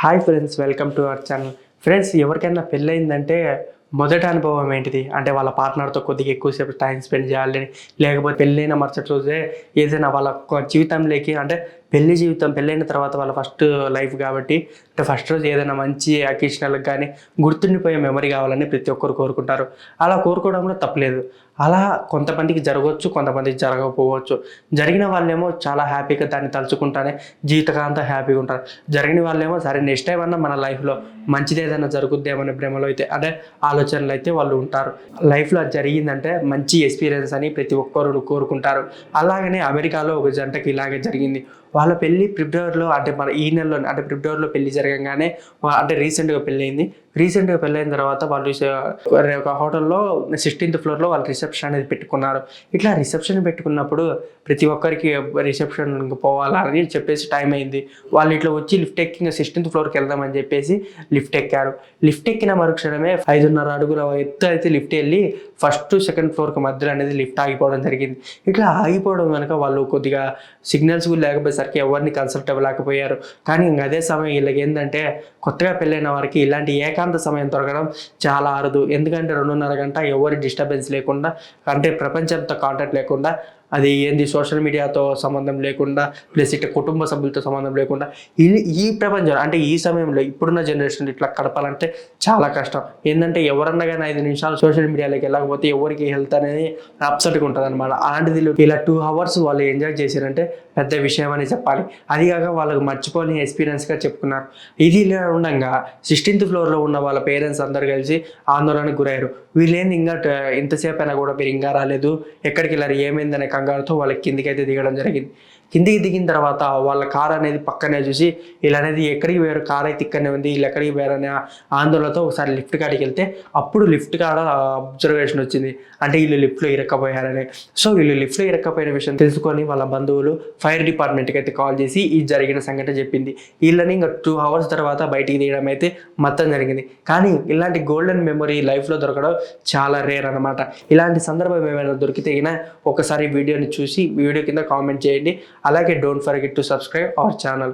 Hi friends, welcome to our channel. Friends, ఎవరికైనా పెళ్ళయిందంటే మొదటి అనుభవం ఏంటిది అంటే వాళ్ళ పార్ట్నర్తో కొద్దిగా ఎక్కువసేపు టైం స్పెండ్ చేయాలని, లేకపోతే పెళ్ళైన మరుసటి రోజే ఏదైనా వాళ్ళ జీవితంలోకి అంటే పెళ్ళైన తర్వాత వాళ్ళ ఫస్ట్ లైఫ్ కాబట్టి అంటే ఫస్ట్ రోజు ఏదైనా మంచి అకేషనల్కి కానీ గుర్తుండిపోయే మెమరీ కావాలని ప్రతి ఒక్కరు కోరుకుంటారు. అలా కోరుకోవడంలో తప్పలేదు. అలా కొంతమందికి జరగవచ్చు, కొంతమందికి జరగకపోవచ్చు. జరిగిన వాళ్ళేమో చాలా హ్యాపీగా దాన్ని తలుచుకుంటానే జీవితకాంతం హ్యాపీగా ఉంటారు. జరిగిన వాళ్ళేమో సరే నెక్స్ట్ టైం అన్నా మన లైఫ్లో మంచిది ఏదైనా జరుగుద్దేమనే భ్రమలో అయితే అంటే ఆలోచనలు అయితే వాళ్ళు ఉంటారు. లైఫ్లో అది జరిగిందంటే మంచి ఎక్స్పీరియన్స్ అని ప్రతి ఒక్కరు కోరుకుంటారు. అలాగనే అమెరికాలో ఒక జంటకి ఇలాగే జరిగింది. వాళ్ళ పెళ్ళి ఫిబ్రవరిలో అంటే మన ఈ నెలలో అంటే ఫిబ్రవరిలో పెళ్లి జరగంగానే అంటే రీసెంట్గా పెళ్ళైన తర్వాత వాళ్ళు ఒక హోటల్లో 16th ఫ్లోర్లో వాళ్ళు రిసెప్షన్ అనేది పెట్టుకున్నారు. ఇట్లా రిసెప్షన్ పెట్టుకున్నప్పుడు ప్రతి ఒక్కరికి రిసెప్షన్ పోవాలా అని చెప్పేసి టైం అయింది. వాళ్ళు ఇట్లా వచ్చి లిఫ్ట్ ఎక్కి 16th ఫ్లోర్కి వెళ్దామని చెప్పేసి లిఫ్ట్ ఎక్కారు. లిఫ్ట్ ఎక్కిన మరుక్షణమే 5.5 అడుగుల ఎత్తు అయితే లిఫ్ట్ వెళ్ళి ఫస్ట్ సెకండ్ ఫ్లోర్కి మధ్యలో అనేది లిఫ్ట్ ఆగిపోవడం జరిగింది. ఇట్లా ఆగిపోవడం కనుక వాళ్ళు కొద్దిగా సిగ్నల్స్ కూడా లేకపోయేసరికి ఎవరిని కన్సల్ట్ అవ్వలేకపోయారు. కానీ అదే సమయం వీళ్ళకి ఏంటంటే కొత్తగా పెళ్ళైన వారికి ఇలాంటి ఏకాంత సమయం దొరకడం చాలా అరుదు. ఎందుకంటే 2.5 గంట ఎవరి డిస్టర్బెన్స్ లేకుండా అంటే ప్రపంచంతో కాంటాక్ట్ లేకుండా, అది ఏంది సోషల్ మీడియాతో సంబంధం లేకుండా, ప్లస్ ఇట్లా కుటుంబ సభ్యులతో సంబంధం లేకుండా ఈ ప్రపంచం అంటే ఈ సమయంలో ఇప్పుడున్న జనరేషన్ ఇట్లా గడపాలంటే చాలా కష్టం. ఏంటంటే ఎవరన్నా కానీ 5 నిమిషాలు సోషల్ మీడియాలోకి వెళ్ళకపోతే ఎవరికి హెల్త్ అనేది అప్సెట్గా ఉంటుంది అనమాట. అలాంటిది ఇలా 2 hours వాళ్ళు ఎంజాయ్ చేశారంటే పెద్ద విషయం అని చెప్పాలి. అది కాక వాళ్ళకు మర్చిపోని ఎక్స్పీరియన్స్గా చెప్పుకున్నారు. ఇది ఇలా ఉండగా 16th ఫ్లోర్లో ఉన్న వాళ్ళ పేరెంట్స్ అందరు కలిసి ఆందోళనకు గురయ్యారు. వీళ్ళేంది ఇంకా ఇంతసేపు అయినా కూడా మీరు ఇంకా రాలేదు, ఎక్కడికి వెళ్ళారు, ఏమైందనే కంగారుతో వాళ్ళకి కిందికైతే దిగడం జరిగింది. కిందికి దిగిన తర్వాత వాళ్ళ కార్ అనేది పక్కనే చూసి వీళ్ళు అనేది ఎక్కడికి వేరు, కార్ అయితే ఇక్కడనే ఉంది, వీళ్ళు ఎక్కడికి వేరనే ఆందోళనతో ఒకసారి లిఫ్ట్ కాడికి వెళ్తే అప్పుడు లిఫ్ట్ కాడ అబ్జర్వేషన్ వచ్చింది. అంటే వీళ్ళు లిఫ్ట్లో ఇరక్కపోయారని. సో వీళ్ళు లిఫ్ట్లో ఇరక్కపోయిన విషయం తెలుసుకొని వాళ్ళ బంధువులు ఫైర్ డిపార్ట్మెంట్కి అయితే కాల్ చేసి ఈ జరిగిన సంఘటన చెప్పింది. వీళ్ళని ఇంకా 2 hours తర్వాత బయటికి తీయడం అయితే మొత్తం జరిగింది. కానీ ఇలాంటి గోల్డెన్ మెమరీ లైఫ్లో దొరకడం చాలా రేర్ అనమాట. ఇలాంటి సందర్భం ఏమైనా దొరికితే ఒకసారి వీడియోని చూసి వీడియో కింద కామెంట్ చేయండి. అలాగే don't forget to subscribe our channel.